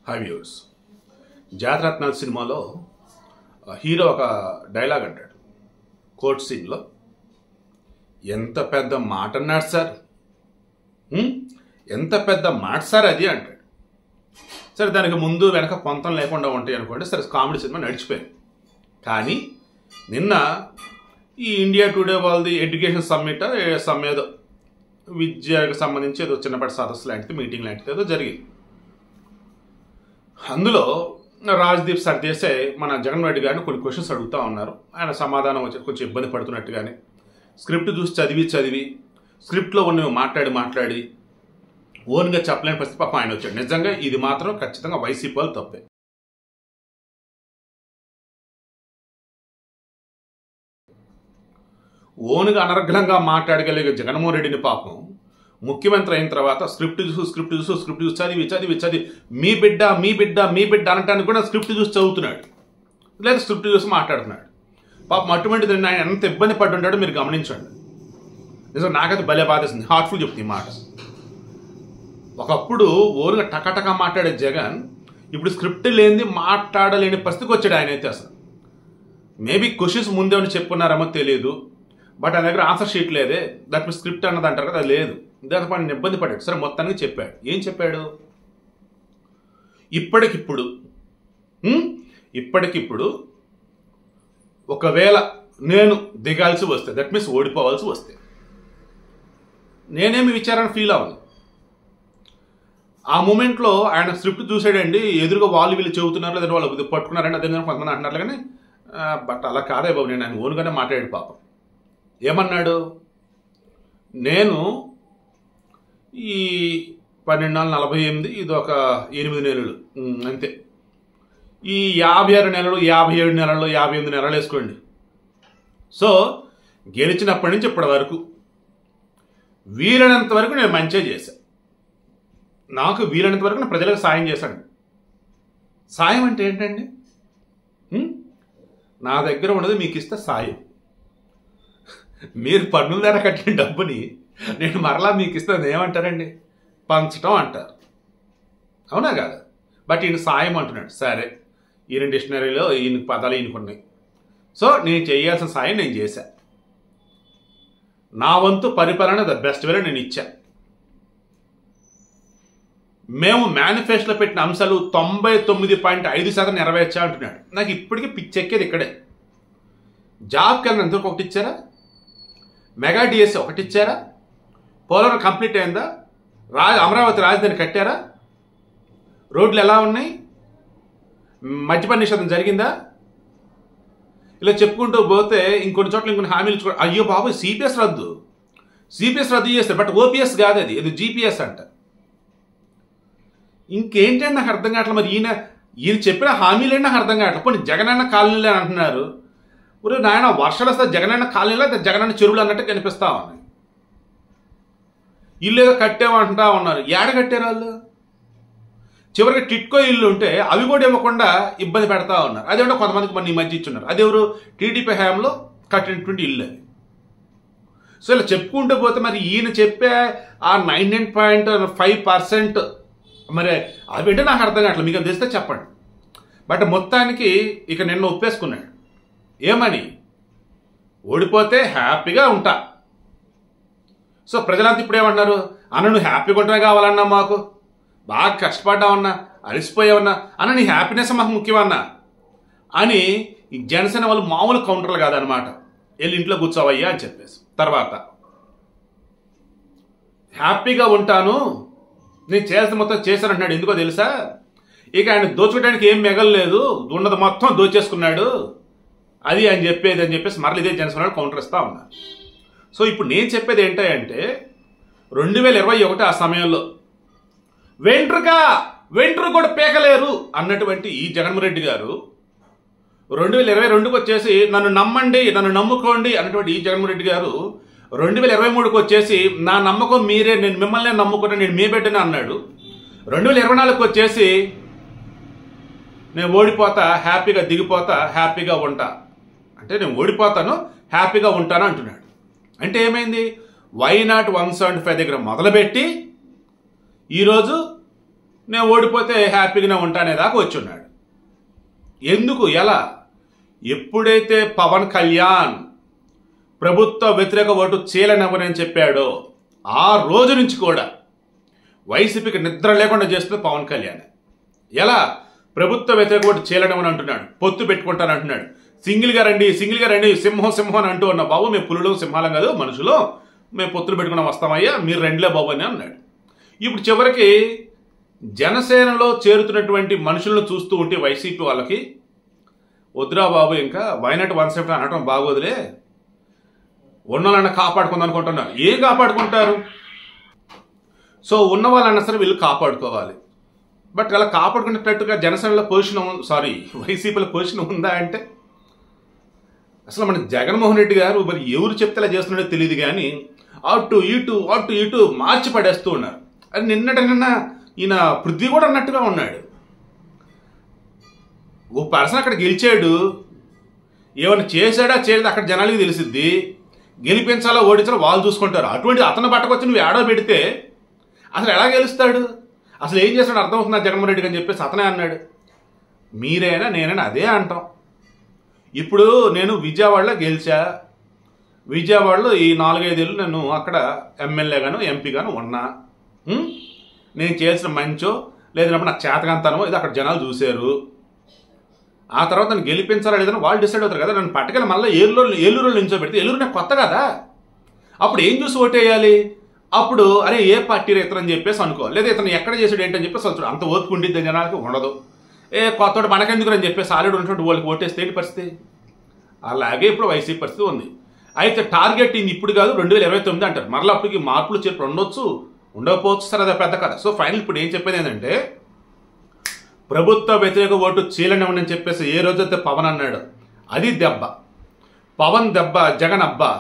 High viewers, జాతరత్నాల సినిమాలో hero ఒక dialogue అంటాడు కోర్ట్ సీన్లో. ఎంత పెద్ద మాట అన్నాడు సార్, ఎంత పెద్ద మాట సార్ అది అంటాడు. సరే, దానికి ముందు వెనక పొంతం లేకుండా ఉంటాయి అనుకోండి, సరే కామెడీ సినిమా నడిచిపోయింది. కానీ నిన్న ఈ ఇండియా టుడే వాళ్ళది ఎడ్యుకేషన్ సమ్మిట్ ఏదో విద్యకు సంబంధించి ఏదో చిన్నపాటి సదస్సు లాంటిది, మీటింగ్ లాంటిది ఏదో జరిగింది. అందులో రాజ్దీప్ సర్దేశాయ్ మన జగన్ రెడ్డి గారిని కొన్ని క్వశ్చన్స్ అడుగుతూ ఉన్నారు. ఆయన సమాధానం వచ్చి కొంచెం ఇబ్బంది పడుతున్నట్టుగానే, స్క్రిప్ట్ చూసి చదివి స్క్రిప్ట్లో ఉన్నవి మాట్లాడి ఓన్గా చెప్పలేని పరిస్థితి పాపం ఆయన వచ్చాడు. నిజంగా ఇది మాత్రం ఖచ్చితంగా వైసీపీ వాళ్ళు తప్పే. ఓన్గా అనర్గళంగా మాట్లాడగలిగే జగన్మోహన్ రెడ్డిని పాపం ముఖ్యమంత్రి అయిన తర్వాత స్క్రిప్ట్ చూసి చదివి మీ బిడ్డ అనటానికి కూడా స్క్రిప్ట్ చూసి చదువుతున్నాడు, లేదా స్క్రిప్ట్ చూసి మాట్లాడుతున్నాడు. పాపం అటువంటిది ఆయన ఎంత ఇబ్బంది పడుంటాడో మీరు గమనించండి. నిజం నాకైతే భలే బాధేసింది, హార్ట్ఫుల్ చెప్తుంది ఈ మాట. ఒకప్పుడు ఓన్గా టకటక మాట్లాడే జగన్ ఇప్పుడు స్క్రిప్ట్ లేనిది మాట్లాడలేని పరిస్థితికి వచ్చాడు ఆయన అయితే. అసలు మేబీ క్వశ్చన్స్ ముందేమని చెప్పున్నారేమో తెలియదు, బట్ ఆయన దగ్గర ఆన్సర్ షీట్ లేదే, దట్ మీన్స్ స్క్రిప్ట్ అన్నది అంటారు కదా, అది లేదు. దానిపై ఆయన ఇబ్బంది పడ్డాడు. సరే, మొత్తానికి చెప్పాడు. ఏం చెప్పాడు? ఇప్పటికిప్పుడు ఒకవేళ నేను దిగాల్సి వస్తే, దట్ మీన్స్ ఓడిపోవాల్సి వస్తే, నేనేమి విచారణ ఫీల్ అవ్వను. ఆ మూమెంట్లో ఆయన స్క్రిప్ట్ చూసాడండి, ఎదురుగా వీళ్ళు చెబుతున్నారు, లేదంటే వాళ్ళు పట్టుకున్నారండి, అదే కొంతమంది అంటున్నారు. కానీ బట్ అలా కాదే బాబు, నేను ఆయన ఓన్గానే మాట్లాడాడు. పాపం ఏమన్నాడు? నేను ఈ 1248 ఇది ఒక 8 నెలలు అంతే, ఈ 56 నెలలు 57 నెలలు 58 నెలలు వేసుకోండి. సో గెలిచినప్పటి నుంచి ఇప్పటి వరకు వీలైనంత వరకు నేను మంచిగా చేశాను. నాకు వీలైనంత వరకు నేను ప్రజలకు సాయం చేశాను. సాయం అంటే ఏంటండి? నా దగ్గర ఉన్నది మీకు ఇస్తే సాయం. మీరు పన్నుల ధర కట్టిన డబ్బుని నేను మరలా మీకు ఇస్తాను ఏమంటారండి? పంచటం అంటారు, అవునా కాదు? బట్ ఈయన సాయం అంటున్నాడు. సరే, ఈయన డిక్షనరీలో ఈయన పదాలు ఈయనకున్నాయి. సో నేను చేయాల్సిన సాయం నేను చేశా. నా వంతు పరిపాలన ద బెస్ట్ వేలో నేను ఇచ్చా. మేము మేనిఫెస్టోలో పెట్టిన అంశాలు 99.5% నెరవేర్చా అంటున్నాడు. నాకు ఇప్పటికీ పిచ్చెక్కేది ఇక్కడే. జాబ్ క్యాలెండర్ ఎంతవరకు ఒకటి ఇచ్చారా? మెగా డిఎస్సీ ఒకటి ఇచ్చారా? పోలవరం కంప్లీట్ అయిందా? అమరావతి రాజధాని కట్టారా? రోడ్లు ఎలా ఉన్నాయి? మద్యపాన నిషేధం జరిగిందా? ఇలా చెప్పుకుంటూ పోతే ఇంకొన్ని చోట్ల ఇంకొన్ని హామీలు. అయ్యో బాబు, సిపిఎస్ రద్దు చేస్తే, బట్ ఓపీఎస్ కాదు, అది ఇది జీపీఎస్ అంట. ఇంకేంటంటే నాకు అర్థం కావట్లేదు. మరి ఈయన చెప్పిన హామీలేంటి నాకు అర్థం కావట్లేదు. పోనీ జగనన్న కాలనీలే అని అంటున్నారు. ఒరే నాయన, వర్షాలు వస్తే జగనన్న కాలనీలో జగనన్న చెరువులు అన్నట్టు కనిపిస్తా ఉన్నాయి. ఇల్లు ఏదో కట్టామంటా ఉన్నారు. ఏడ కట్టారు వాళ్ళు? చివరికి టిట్కో ఇల్లు ఉంటే అవి కూడా ఇవ్వకుండా ఇబ్బంది పెడతా ఉన్నారు. అదేవిధంగా కొంతమందికి మన ఈ మధ్య ఇచ్చున్నారు. అదెవరు? టీడీపీ హయాంలో కట్టినటువంటి ఇల్లు అది. సో ఇలా చెప్పుకుంటూ పోతే మరి ఈయన చెప్పే ఆ 99.5% మరి అవేంటో నాకు అర్థం కావట్లేదు. మీకు తెలిస్తే చెప్పండి. బట్ మొత్తానికి ఇక నిన్న ఒప్పేసుకున్నాడు. ఏమని? ఓడిపోతే హ్యాపీగా ఉంటా. సో ప్రజలంతా ఇప్పుడు ఏమన్నారు? అన్న, నువ్వు హ్యాపీగా ఉంటమే కావాలన్నా, మాకు బాగా కష్టపడ్డామన్నా, అలసిపోయావన్నా, అన్న నీ హ్యాపీనెస్ మాకు ముఖ్యమన్నా అని ఈ జనసేన వాళ్ళు మామూలు కౌంటర్లు కాదనమాట. వెళ్ళి ఇంట్లో కూర్చోవయ్యా అని చెప్పేసి, తర్వాత హ్యాపీగా ఉంటాను, నేను చేస్తే మొత్తం చేశానంటున్నాడు. ఎందుకో తెలుసా? ఇక ఆయన దోచుకోవడానికి ఏం మిగలలేదు, ఉన్నది మొత్తం దోచేసుకున్నాడు, అది అని చెప్పేసి మరలు ఇదే జనసేన కౌంటర్ ఇస్తా ఉన్నారు. సో ఇప్పుడు నేను చెప్పేది ఏంటంటే 2021 ఆ సమయంలో వెంట్రు కూడా పీకలేరు అన్నటువంటి ఈ జగన్మోహన్ రెడ్డి గారు 2022కి వచ్చేసి నన్ను నమ్మండి, నన్ను నమ్ముకోండి అన్నటువంటి ఈ జగన్మోహన్ రెడ్డి గారు 2023కి వచ్చేసి నా నమ్మకం మీరే, నేను మిమ్మల్ని నమ్ముకుంటా, నేను మీ బిడ్డని అన్నాడు. 2024కి వచ్చేసి నేను ఓడిపోతా, హ్యాపీగా దిగిపోతా, హ్యాపీగా ఉంటా అంటే నేను ఓడిపోతాను, హ్యాపీగా ఉంటాను అంటున్నాడు. అంటే ఏమైంది? వై నాట్ 175 దగ్గర మొదలుపెట్టి ఈరోజు నేను ఓడిపోతే హ్యాపీగానే ఉంటానేదాకా వచ్చి ఉన్నాడు. ఎందుకు, ఎలా? ఎప్పుడైతే పవన్ కళ్యాణ్ ప్రభుత్వ వ్యతిరేక ఓటు చీలనివ్వనని చెప్పాడో ఆ రోజు నుంచి కూడా వైసీపీకి నిద్ర లేకుండా చేస్తుంది పవన్ కళ్యాణ్. ఎలా? ప్రభుత్వ వ్యతిరేక ఓటు చీలనివ్వని అంటున్నాడు, పొత్తు పెట్టుకుంటానంటున్నాడు, సింగిల్గా రండి సింహం సింహం అని అంటూ ఉన్న బాబు మేము పులులు సింహాలం కాదు మనుషులు, మేము పొత్తులు పెట్టుకున్నాం వస్తామయ్యా మీరు రెండులే బాబు అని అన్నాడు. ఇప్పుడు చివరికి జనసేనలో చేరుతున్నటువంటి మనుషులను చూస్తూ ఉంటే వైసీపీ వాళ్ళకి వద్దురా బాబు ఇంకా వైనాట్ 170 అనటం బాగోదులే, ఉన్నవాళ్ళని కాపాడుకుందాం అనుకుంటున్నారు. ఏం కాపాడుకుంటారు? సో ఉన్న వాళ్ళన్నా సరే వీళ్ళు కాపాడుకోవాలి. బట్ అలా కాపాడుకునేటట్టుగా జనసేనలో వైసీపీలో పొజిషన్ ఉందా అంటే అసలు మన జగన్మోహన్ రెడ్డి గారు మరి ఎవరు చెప్తే అలా చేస్తున్నాడో తెలియదు కానీ అటు ఇటు మార్చి పడేస్తూ ఉన్నారు. అది నిన్న ఈయన పృథ్వీ కూడా అన్నట్టుగా ఉన్నాడు. ఓ పర్సన్ అక్కడ గెలిచాడు, ఏమైనా చేశాడా చేయలేదు అక్కడ జనాలకి తెలిసిద్ది, గెలిపించాలా ఓడించాలా వాళ్ళు చూసుకుంటారు. అటువంటి అతను పట్టుకొచ్చి నువ్వు ఏడో పెడితే అసలు ఎలా గెలుస్తాడు? అసలు ఏం చేస్తాడు అర్థమవుతుందా జగన్మోహన్ రెడ్డికి అని చెప్పేసి అతనే అన్నాడు. మీరైనా నేనైనా అదే అంటాం. ఇప్పుడు నేను విజయవాడలో గెలిచా, విజయవాడలో ఈ 4-5 ఏళ్ళు నేను అక్కడ ఎమ్మెల్యేగాను ఎంపీగాను ఉన్నా. నేను చేసిన మంచో లేదన్నప్పుడు నాకు చేతకంతనమో ఇది అక్కడ జనాలు చూశారు. ఆ తర్వాత నన్ను గెలిపించాలా లేదని వాళ్ళు డిసైడ్ అవుతారు కదా. నన్ను పట్టుకెళ్ళి మళ్ళీ ఏలూరులో నించోబెడితే ఏలూరు నాకు కొత్త కదా, అప్పుడు ఏం చూసి ఓటేయాలి? అప్పుడు అరే ఏ పార్టీ ఇతరని చెప్పేసి అనుకోవాలి, లేదా ఇతను ఎక్కడ చేసాడు ఏంటని చెప్పేసి వచ్చాడు. అంత ఓపుకుండిద్ది జనాలకి ఉండదు. కొత్తోడు మనకెందుకు అని చెప్పేసి ఆల్రెడీ ఉన్నటువంటి వాళ్ళకి ఓటేస్తే ఏంటి పరిస్థితి? అలాగే ఇప్పుడు వైసీపీ పరిస్థితి ఉంది. అయితే టార్గెట్ ఇప్పుడు కాదు 2029 అంటారు. మరలా అప్పటికి మార్పులు చేర్పులు ఉండకపోవచ్చు సార్, అదే పెద్ద కథ. సో ఫైనల్ ఇప్పుడు ఏం చెప్పేది ఏంటంటే ప్రభుత్వ వ్యతిరేక ఓటు చీలనివ్వని చెప్పేసి ఏ రోజైతే పవన్ అన్నాడు అది దెబ్బ. పవన్ దెబ్బ, జగన్ అబ్బా,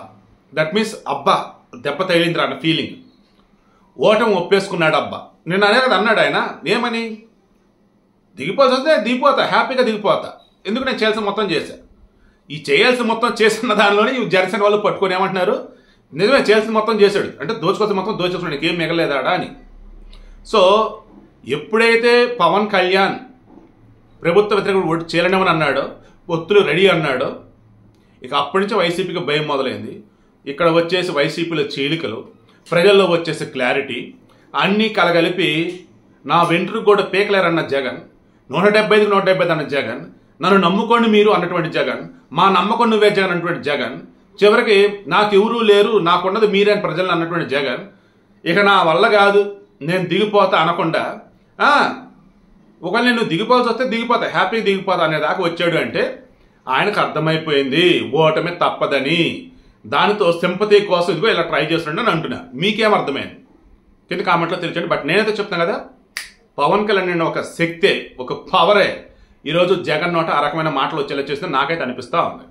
దట్ మీన్స్ అబ్బా దెబ్బ తగిలిందిరా అన్న ఫీలింగ్. ఓటమి ఒప్పేసుకున్నాడు అబ్బా. నిన్న అనే కదా అన్నాడు ఆయన, ఏమని దిగిపోతా హ్యాపీగా దిగిపోతా, ఎందుకు నేను చేయాల్సిన మొత్తం చేశా. ఈ చేయాల్సిన మొత్తం చేసిన దానిలోనే ఈ జనసేన వాళ్ళు పట్టుకొని ఏమంటున్నారు, నిజమే చేయాల్సిన మొత్తం చేశాడు అంటే దోచుకోసం మొత్తం దోచేసుకున్నాడు, ఏం మిగలేదాడా అని. సో ఎప్పుడైతే పవన్ కళ్యాణ్ ప్రభుత్వ వ్యతిరేక ఓటు చీలనివ్వని అన్నాడో, పొత్తులు రెడీ అన్నాడో, ఇక అప్పటి నుంచి వైసీపీకి భయం మొదలైంది. ఇక్కడ వచ్చేసి వైసీపీలో చీలికలు, ప్రజల్లో వచ్చేసి క్లారిటీ అన్నీ కలగలిపి నా వెంట్రుకు కూడా పీకలేరన్న జగన్, 175కి 175 అన్న జగన్, నన్ను నమ్ముకోండి మీరు అన్నటువంటి జగన్, మా నమ్మకం నువ్వే జగన్ అన్నటువంటి జగన్, చివరికి నాకెవరూ లేరు నాకున్నది మీరే అని ప్రజలను అన్నటువంటి జగన్, ఇక నా వల్ల కాదు నేను దిగిపోతా అనకుండా ఒకవేళ నేను దిగిపోవాల్సి వస్తే దిగిపోతా, హ్యాపీగా దిగిపోతా అనేదాకా వచ్చాడు. అంటే ఆయనకు అర్థమైపోయింది ఓటమి తప్పదని. దానితో సింపతి కోసం ఇదిగో ఇలా ట్రై చేస్తుండే అని అంటున్నా. మీకేం అర్థమైంది కింద కామెంట్లో తెలియచండి. బట్ నేనైతే చెప్తాను కదా, పవన్ కళ్యాణ్ ఒక శక్తే, ఒక పవరే ఈరోజు జగన్ నోట ఆ రకమైన మాటలు వచ్చేలా చేస్తే నాకైతే అనిపిస్తూ ఉంది.